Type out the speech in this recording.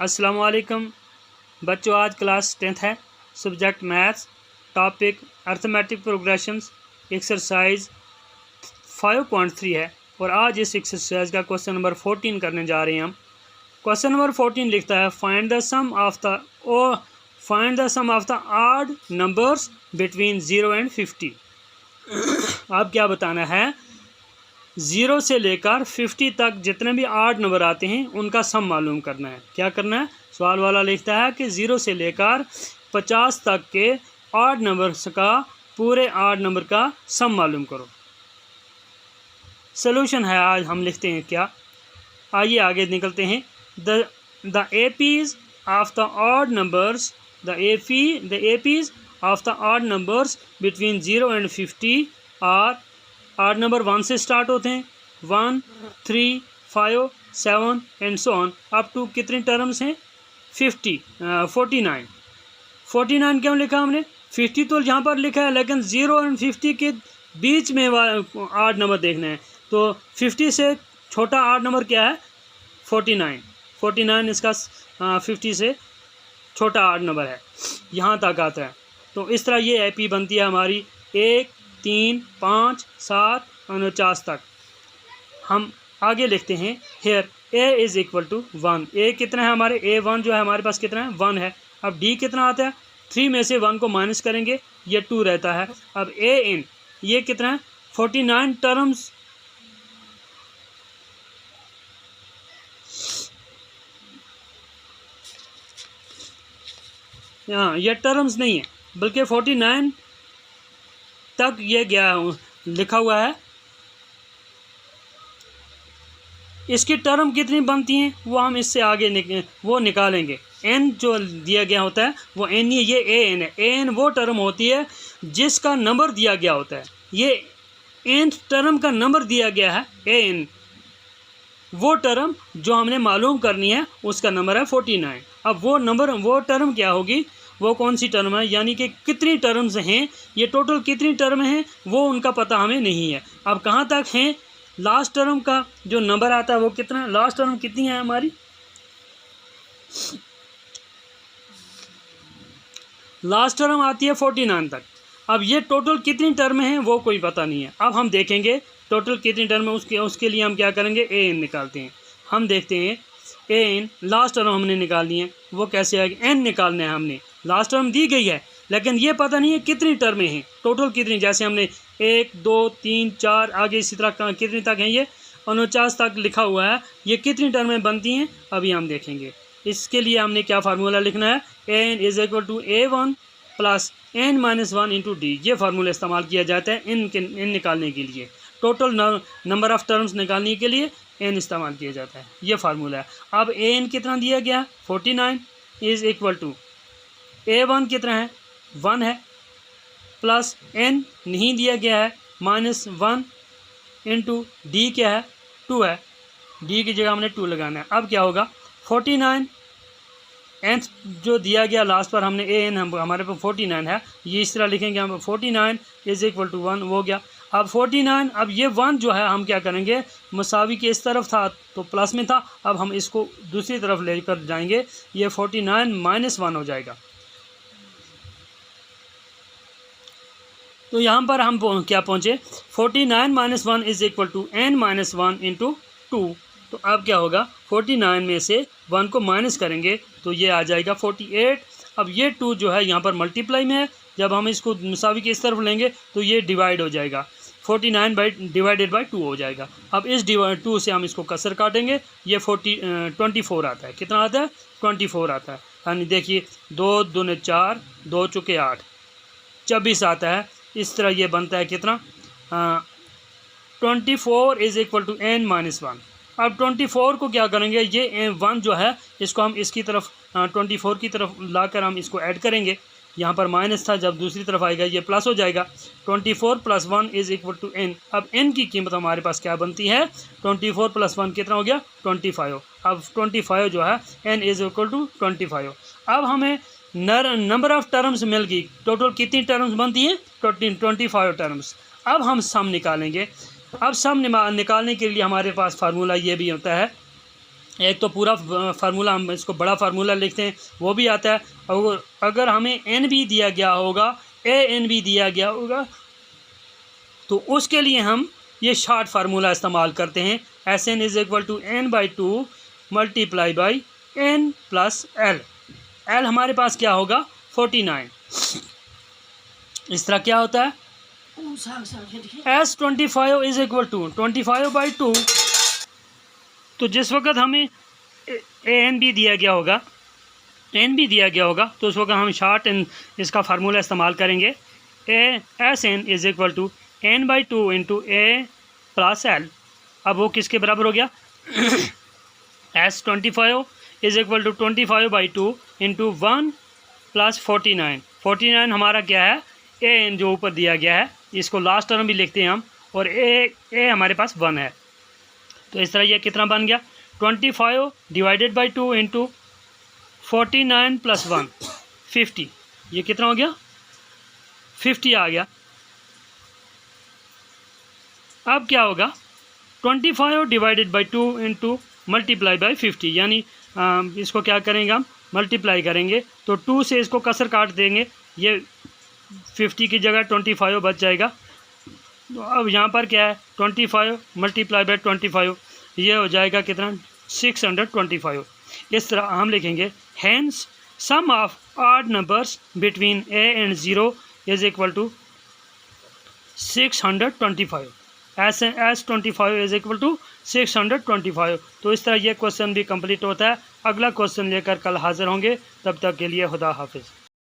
अस्सलाम वालेकुम बच्चों, आज क्लास 10th है, subject maths, topic arithmetic progressions, exercise 5.3 है और आज इस एक्सरसाइज का क्वेश्चन नंबर 14 करने जा रहे हैं हम। क्वेश्चन नंबर 14 लिखता है find the sum of the odd numbers between 0 and 50। अब क्या बताना है, 0 से लेकर 50 तक जितने भी आठ नंबर आते हैं उनका सम मालूम करना है। क्या करना है, सवाल वाला लिखता है कि 0 से लेकर 50 तक के आठ नंबर्स का पूरे आठ नंबर का सम मालूम करो। सॉल्यूशन है, आज हम लिखते हैं क्या, आइए आगे निकलते हैं। The APs of the odd numbers of the odd numbers between 0 and 50 आर, आठ नंबर 1 से स्टार्ट होते हैं, 1, 3, 5, 7 and so on up to कितने टर्म्स हैं 49 क्यों लिखा हमने, 50 तो यहाँ पर लिखा है लेकिन 0 और 50 के बीच में आठ नंबर देखना है। तो 50 से छोटा आठ नंबर क्या है 49 इसका 50 से छोटा आठ नंबर है, यहाँ तक आता है। तो इस तरह ये एपी बनती है हमारी 1, 3, 5, 7, 49 तक। हम आगे लिखते हैं here a is equal to 1। a कितना है हमारे, a1 जो है हमारे पास कितना है 1 है। अब d कितना आता है, 3 में से 1 को माइनस करेंगे ये 2 रहता है। अब a in ये कितना है 49 टर्म्स, हाँ ये टर्म्स नहीं है बल्कि 49 तक ये गया लिखा हुआ है। इसकी टर्म कितनी बनती हैं वो हम इससे आगे निकालेंगे। n जो दिया गया होता है वो n, ये an है। an वो टर्म होती है जिसका नंबर दिया गया होता है, ये nth टर्म का नंबर दिया गया है an। वो टर्म जो हमने मालूम करनी है उसका नंबर है 49। अब वो टर्म क्या होगी, वो कौन सी टर्म है, यानी कि कितनी टर्म्स हैं, ये टोटल कितनी टर्म हैं वो उनका पता हमें नहीं है। अब कहाँ तक हैं, लास्ट टर्म का जो नंबर आता है वो कितना, लास्ट टर्म कितनी है हमारी, लास्ट टर्म आती है 49 तक। अब ये टोटल कितनी टर्म हैं वो कोई पता नहीं है। अब हम देखेंगे टोटल कितनी टर्म है, उसके लिए हम क्या करेंगे, an निकालते हैं। हम देखते हैं an लास्ट टर्म हमने निकालनी है, वो कैसे आएगी, n निकालना है हमने। लास्ट टर्म दी गई है लेकिन ये पता नहीं है कितनी टर्में हैं, टोटल कितनी, जैसे हमने 1, 2, 3, 4 आगे इसी तरह कितनी तक हैं, ये 49 तक लिखा हुआ है, ये कितनी टर्में बनती हैं अभी हम देखेंगे। इसके लिए हमने क्या फार्मूला लिखना है, n is equal to a1 plus n-1 into d. ये फार्मूला इस्तेमाल किया जाता है n निकालने के लिए, टोटल नंबर ऑफ़ टर्म्स निकालने के लिए n इस्तेमाल किया जाता है, ये फार्मूला है। अब an कितना दिया गया 49 इज़ इक्वल टू a1 कितना है 1 है, प्लस n नहीं दिया गया है -1 इंटू डी क्या है 2 है, डी की जगह हमने 2 लगाना है। अब क्या होगा 49 nth जो दिया गया लास्ट पर हमने an हमारे पास 49 है, ये इस तरह लिखेंगे हम 49 इज़ इक्वल टू 1 हो गया। अब 49, अब ये 1 जो है हम क्या करेंगे, मसावी के इस तरफ था तो प्लस में था, अब हम इसको दूसरी तरफ लेकर जाएंगे, ये 49 -1 हो जाएगा। तो यहाँ पर हम क्या पहुँचे 49 -1 is equal to n-1 into 2। तो अब क्या होगा 49 में से 1 को माइनस करेंगे तो ये आ जाएगा 48। अब ये 2 जो है यहाँ पर मल्टीप्लाई में है, जब हम इसको मुसावी के इस तरफ लेंगे तो ये डिवाइड हो जाएगा, 49 डिवाइडेड बाई 2 हो जाएगा। अब इस 2 से हम इसको कसर काटेंगे, ये 24 आता है, कितना आता है 24 आता है। यानी देखिए 2 दूने 4, 2 चुके 8, 24 आता है। इस तरह ये बनता है कितना 24 इज़ इक्वल टू n-1। अब 24 को क्या करेंगे, ये 1 जो है इसको हम इसकी तरफ 24 की तरफ लाकर हम इसको ऐड करेंगे, यहाँ पर माइनस था, जब दूसरी तरफ आएगा ये प्लस हो जाएगा। 24 + 1 इज़ इक्वल टू n। अब n की कीमत हमारे पास क्या बनती है, 24 + 1 कितना हो गया 25। अब 25 जो है n इज़ इक्वल टू 25। अब हमें नंबर ऑफ़ टर्म्स मिल गई, टोटल कितनी टर्म्स बनती हैं 25 टर्म्स। अब हम सम निकालेंगे। अब सम निकालने के लिए हमारे पास फार्मूला ये भी होता है एक तो पूरा फार्मूला, हम इसको बड़ा फार्मूला लिखते हैं, वो भी आता है। और अगर हमें एन भी दिया गया होगा, ए एन भी दिया गया होगा, तो उसके लिए हम ये शॉर्ट फार्मूला इस्तेमाल करते हैं। S n is equal to n by 2 multiply by n plus l. L हमारे पास क्या होगा 49। इस तरह क्या होता है s 25 is equal to 25 by 2। तो जिस वक्त हमें ए एन भी दिया गया होगा, एन भी दिया गया होगा, तो उस वक्त हम शॉर्ट एन इसका फार्मूला इस्तेमाल करेंगे। A s n is equal to n by 2 into a plus l. अब वो किसके बराबर हो गया s 25 is equal to 25 by 2 into 1 plus 49। 49 हमारा क्या है ए एन जो ऊपर दिया गया है, इसको लास्ट टर्म भी लिखते हैं हम, और ए हमारे पास 1 है। तो इस तरह ये कितना बन गया 25 डिवाइडेड बाई 2 इंटू 49 प्लस 1 50। ये कितना हो गया 50 आ गया। अब क्या होगा 25 divided by 2 into multiply by 50, यानी इसको क्या करेंगे हम मल्टीप्लाई करेंगे, तो 2 से इसको कसर काट देंगे, ये 50 की जगह 25 बच जाएगा। तो अब यहाँ पर क्या है 25 मल्टीप्लाई बाई 25, ये हो जाएगा कितना 625। इस तरह हम लिखेंगे hence sum of odd numbers between a and 0 is equal to 625। S 25 is equal to 625। तो इस तरह ये क्वेश्चन भी कंप्लीट होता है। अगला क्वेश्चन लेकर कल हाजिर होंगे, तब तक के लिए खुदा हाफिज़।